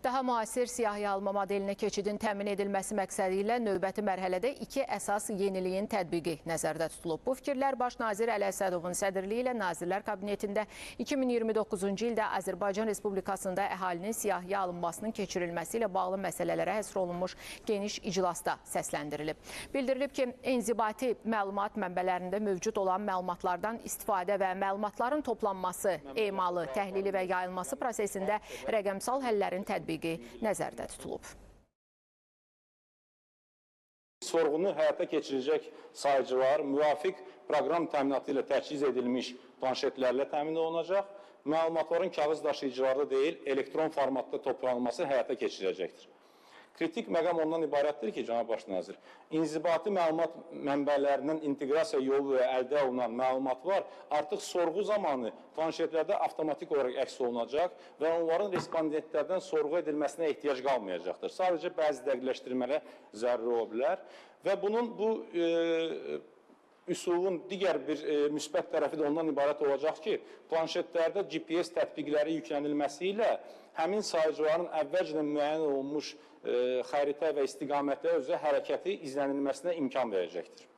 Daha müasir siyahı alma modelinə keçidin təmin edilməsi məqsədi ilə növbəti mərhələdə 2 əsas yeniliyin tətbiqi nəzərdə tutulub. Bu fikirlər Baş nazir Əli Əsədovun sədrliyi ilə Nazirlər Kabinetində 2029-cu ildə Azərbaycan Respublikasında əhalinin siyahıya alınmasının keçirilməsi ilə bağlı məsələlərə həsr olunmuş geniş iclasda səsləndirilib. Bildirilib ki, inzibati məlumat mənbələrində mövcud olan məlumatlardan istifadə və məlumatların toplanması, emalı, təhlili və yayılması prosesində rəqəmsal həllərin tətbiqi nəzərdə tutulub. Sorğunu həyata keçirecək sayıcılar müvafiq proqram təminatı ilə təchiz edilmiş planşetlərlə təmin olunacaq. Məlumatların kağız daşıyıcılarda deyil, elektron formatda toplanması həyata keçirəcəkdir. Kritik məqam ondan ibarətdir ki, Cənab Baş nazir, inzibati məlumat mənbələrindən inteqrasiya yolu ilə əldə olunan məlumatlar artıq sorğu zamanı planşetlərdə avtomatik olaraq əks olunacaq və onların respondentlərdən sorğu edilməsinə ehtiyac qalmayacaqdır. Sadəcə bəzi dəqiqləşdirmələr zəruri ola bilər və bunun bu üsulun digər bir müsbət tərəfi də ondan ibarət olacaq ki, planşetlərdə GPS tətbiqləri yüklənilməsi ilə həmin sayıcıların əvvəlcədən müəyyən olunmuş xəritə və istiqamətlərə üzrə hərəkəti izlənilməsinə imkan verəcəkdir.